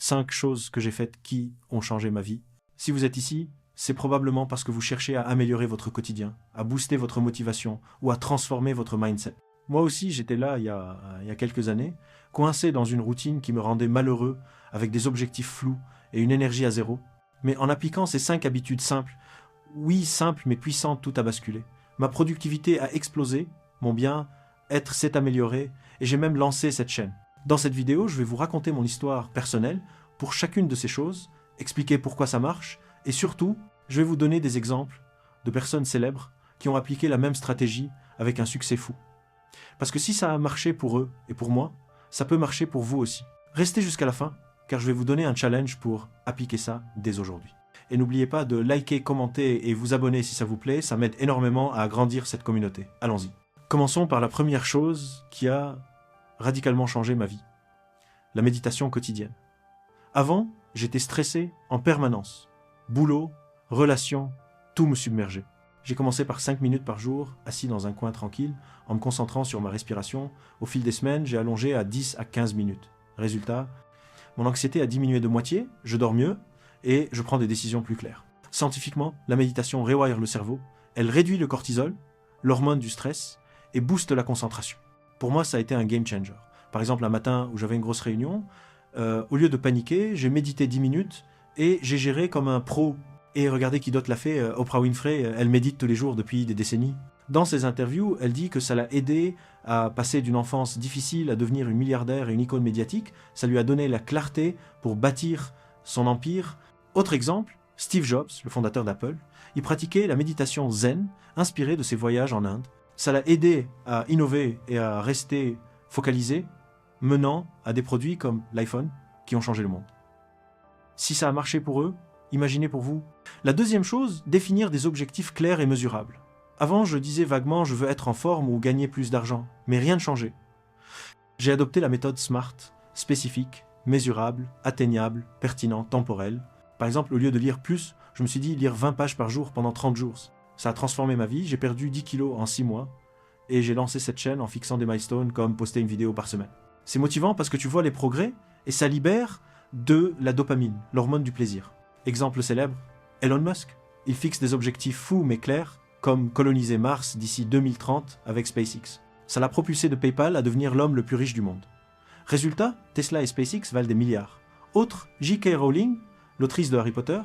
5 choses que j'ai faites qui ont changé ma vie. Si vous êtes ici, c'est probablement parce que vous cherchez à améliorer votre quotidien, à booster votre motivation ou à transformer votre mindset. Moi aussi, j'étais là il y a quelques années, coincé dans une routine qui me rendait malheureux, avec des objectifs flous et une énergie à zéro. Mais en appliquant ces 5 habitudes simples, oui, simples mais puissantes, tout a basculé. Ma productivité a explosé, mon bien-être s'est amélioré et j'ai même lancé cette chaîne. Dans cette vidéo, je vais vous raconter mon histoire personnelle pour chacune de ces choses, expliquer pourquoi ça marche et surtout, je vais vous donner des exemples de personnes célèbres qui ont appliqué la même stratégie avec un succès fou. Parce que si ça a marché pour eux et pour moi, ça peut marcher pour vous aussi. Restez jusqu'à la fin, car je vais vous donner un challenge pour appliquer ça dès aujourd'hui. Et n'oubliez pas de liker, commenter et vous abonner si ça vous plaît, ça m'aide énormément à agrandir cette communauté. Allons-y. Commençons par la première chose qui a radicalement changé ma vie. La méditation quotidienne. Avant, j'étais stressé en permanence. Boulot, relations, tout me submergeait. J'ai commencé par 5 minutes par jour, assis dans un coin tranquille, en me concentrant sur ma respiration. Au fil des semaines, j'ai allongé à 10 à 15 minutes. Résultat, mon anxiété a diminué de moitié, je dors mieux et je prends des décisions plus claires. Scientifiquement, la méditation rewire le cerveau, elle réduit le cortisol, l'hormone du stress, et booste la concentration. Pour moi, ça a été un game changer. Par exemple, un matin où j'avais une grosse réunion, au lieu de paniquer, j'ai médité 10 minutes et j'ai géré comme un pro. Et regardez qui d'autre l'a fait, Oprah Winfrey, elle médite tous les jours depuis des décennies. Dans ses interviews, elle dit que ça l'a aidé à passer d'une enfance difficile à devenir une milliardaire et une icône médiatique. Ça lui a donné la clarté pour bâtir son empire. Autre exemple, Steve Jobs, le fondateur d'Apple, il pratiquait la méditation zen, inspirée de ses voyages en Inde. Ça l'a aidé à innover et à rester focalisé, menant à des produits comme l'iPhone qui ont changé le monde. Si ça a marché pour eux, imaginez pour vous. La deuxième chose, définir des objectifs clairs et mesurables. Avant, je disais vaguement je veux être en forme ou gagner plus d'argent, mais rien ne changeait. J'ai adopté la méthode SMART, spécifique, mesurable, atteignable, pertinent, temporel. Par exemple, au lieu de lire plus, je me suis dit lire 20 pages par jour pendant 30 jours. Ça a transformé ma vie, j'ai perdu 10 kilos en 6 mois et j'ai lancé cette chaîne en fixant des milestones comme poster une vidéo par semaine. C'est motivant parce que tu vois les progrès et ça libère de la dopamine, l'hormone du plaisir. Exemple célèbre, Elon Musk. Il fixe des objectifs fous mais clairs, comme coloniser Mars d'ici 2030 avec SpaceX. Ça l'a propulsé de PayPal à devenir l'homme le plus riche du monde. Résultat, Tesla et SpaceX valent des milliards. Autre, J.K. Rowling, l'autrice de Harry Potter,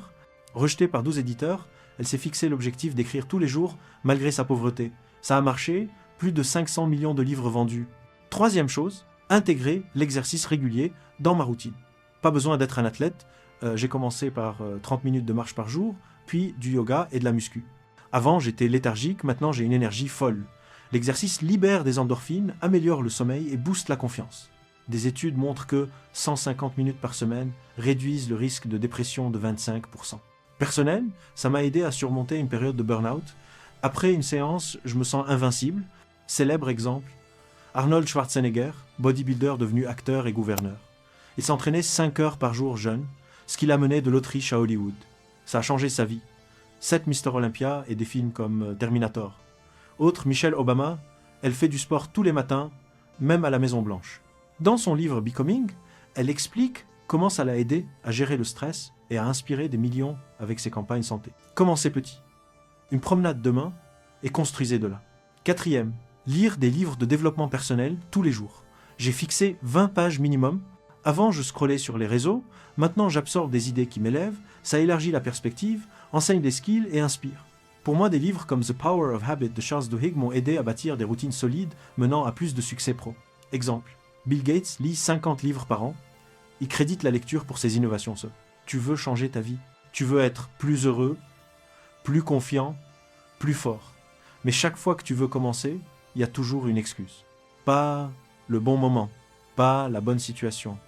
rejetée par 12 éditeurs, elle s'est fixé l'objectif d'écrire tous les jours malgré sa pauvreté. Ça a marché, plus de 500 millions de livres vendus. Troisième chose, intégrer l'exercice régulier dans ma routine. Pas besoin d'être un athlète, j'ai commencé par 30 minutes de marche par jour, puis du yoga et de la muscu. Avant, j'étais léthargique, maintenant j'ai une énergie folle. L'exercice libère des endorphines, améliore le sommeil et booste la confiance. Des études montrent que 150 minutes par semaine réduisent le risque de dépression de 25%. Personnel, ça m'a aidé à surmonter une période de burn-out. Après une séance, je me sens invincible. Célèbre exemple, Arnold Schwarzenegger, bodybuilder devenu acteur et gouverneur. Il s'entraînait 5 heures par jour jeune, ce qui l'a mené de l'Autriche à Hollywood. Ça a changé sa vie. 7 Mister Olympia et des films comme Terminator. Autre, Michelle Obama, elle fait du sport tous les matins, même à la Maison Blanche. Dans son livre Becoming, elle explique comment ça l'a aidé à gérer le stress et à inspirer des millions avec ses campagnes santé. Commencez petit. Une promenade demain et construisez de là. Quatrième, lire des livres de développement personnel tous les jours. J'ai fixé 20 pages minimum. Avant, je scrollais sur les réseaux. Maintenant, j'absorbe des idées qui m'élèvent. Ça élargit la perspective, enseigne des skills et inspire. Pour moi, des livres comme The Power of Habit de Charles Duhigg m'ont aidé à bâtir des routines solides menant à plus de succès pro. Exemple, Bill Gates lit 50 livres par an. Il crédite la lecture pour ses innovations. Tu veux changer ta vie. Tu veux être plus heureux, plus confiant, plus fort. Mais chaque fois que tu veux commencer, il y a toujours une excuse. Pas le bon moment, pas la bonne situation,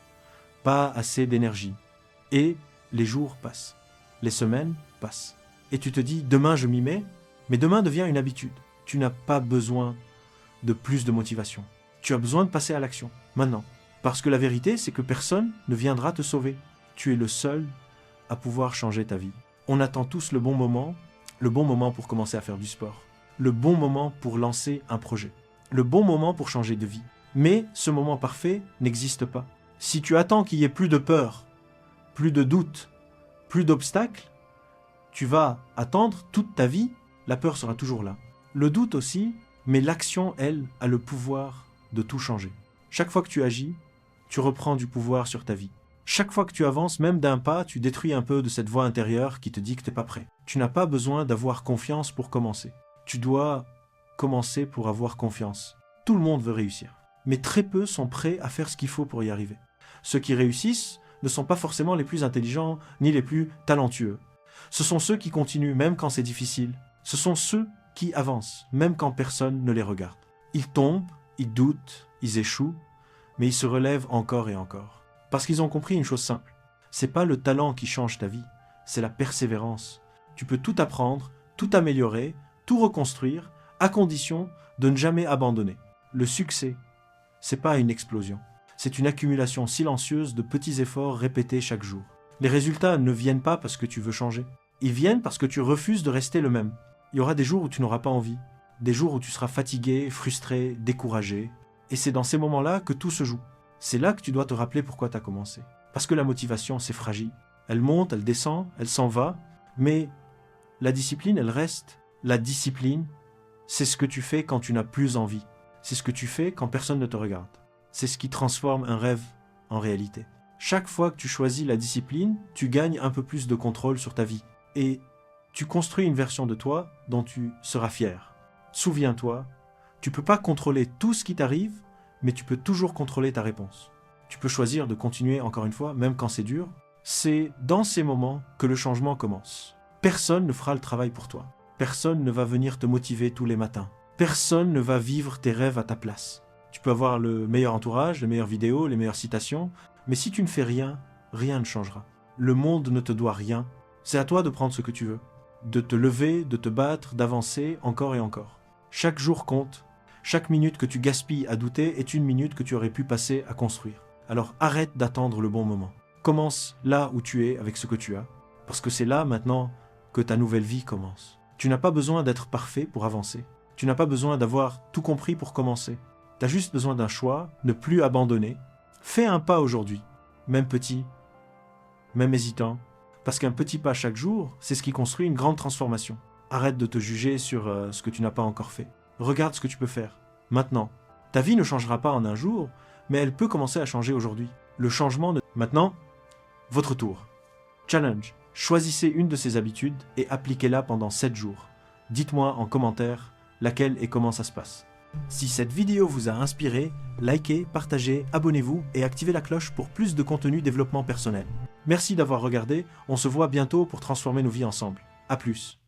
pas assez d'énergie. Et les jours passent, les semaines passent. Et tu te dis, demain je m'y mets, mais demain devient une habitude. Tu n'as pas besoin de plus de motivation. Tu as besoin de passer à l'action, maintenant. Parce que la vérité, c'est que personne ne viendra te sauver. Tu es le seul à pouvoir changer ta vie. On attend tous le bon moment pour commencer à faire du sport, le bon moment pour lancer un projet, le bon moment pour changer de vie. Mais ce moment parfait n'existe pas. Si tu attends qu'il y ait plus de peur plus de doutes, plus d'obstacles, tu vas attendre toute ta vie, la peur sera toujours là. Le doute aussi, mais l'action, elle, a le pouvoir de tout changer. Chaque fois que tu agis, tu reprends du pouvoir sur ta vie. Chaque fois que tu avances, même d'un pas, tu détruis un peu de cette voix intérieure qui te dit que tu n'es pas prêt. Tu n'as pas besoin d'avoir confiance pour commencer. Tu dois commencer pour avoir confiance. Tout le monde veut réussir. Mais très peu sont prêts à faire ce qu'il faut pour y arriver. Ceux qui réussissent ne sont pas forcément les plus intelligents ni les plus talentueux. Ce sont ceux qui continuent même quand c'est difficile. Ce sont ceux qui avancent même quand personne ne les regarde. Ils tombent, ils doutent, ils échouent, mais ils se relèvent encore et encore. Parce qu'ils ont compris une chose simple. C'est pas le talent qui change ta vie, c'est la persévérance. Tu peux tout apprendre, tout améliorer, tout reconstruire, à condition de ne jamais abandonner. Le succès, c'est pas une explosion. C'est une accumulation silencieuse de petits efforts répétés chaque jour. Les résultats ne viennent pas parce que tu veux changer. Ils viennent parce que tu refuses de rester le même. Il y aura des jours où tu n'auras pas envie. Des jours où tu seras fatigué, frustré, découragé. Et c'est dans ces moments-là que tout se joue. C'est là que tu dois te rappeler pourquoi tu as commencé. Parce que la motivation, c'est fragile. Elle monte, elle descend, elle s'en va. Mais la discipline, elle reste. La discipline, c'est ce que tu fais quand tu n'as plus envie. C'est ce que tu fais quand personne ne te regarde. C'est ce qui transforme un rêve en réalité. Chaque fois que tu choisis la discipline, tu gagnes un peu plus de contrôle sur ta vie. Et tu construis une version de toi dont tu seras fier. Souviens-toi, tu ne peux pas contrôler tout ce qui t'arrive, mais tu peux toujours contrôler ta réponse. Tu peux choisir de continuer encore une fois, même quand c'est dur. C'est dans ces moments que le changement commence. Personne ne fera le travail pour toi. Personne ne va venir te motiver tous les matins. Personne ne va vivre tes rêves à ta place. Tu peux avoir le meilleur entourage, les meilleures vidéos, les meilleures citations, mais si tu ne fais rien, rien ne changera. Le monde ne te doit rien. C'est à toi de prendre ce que tu veux. De te lever, de te battre, d'avancer encore et encore. Chaque jour compte. Chaque minute que tu gaspilles à douter est une minute que tu aurais pu passer à construire. Alors arrête d'attendre le bon moment. Commence là où tu es avec ce que tu as. Parce que c'est là maintenant que ta nouvelle vie commence. Tu n'as pas besoin d'être parfait pour avancer. Tu n'as pas besoin d'avoir tout compris pour commencer. Tu as juste besoin d'un choix, ne plus abandonner. Fais un pas aujourd'hui, même petit, même hésitant. Parce qu'un petit pas chaque jour, c'est ce qui construit une grande transformation. Arrête de te juger sur ce que tu n'as pas encore fait. Regarde ce que tu peux faire, maintenant. Ta vie ne changera pas en un jour, mais elle peut commencer à changer aujourd'hui. Le changement de... Maintenant, votre tour. Challenge. Choisissez une de ces habitudes et appliquez-la pendant 7 jours. Dites-moi en commentaire laquelle et comment ça se passe. Si cette vidéo vous a inspiré, likez, partagez, abonnez-vous et activez la cloche pour plus de contenu développement personnel. Merci d'avoir regardé, on se voit bientôt pour transformer nos vies ensemble. À plus.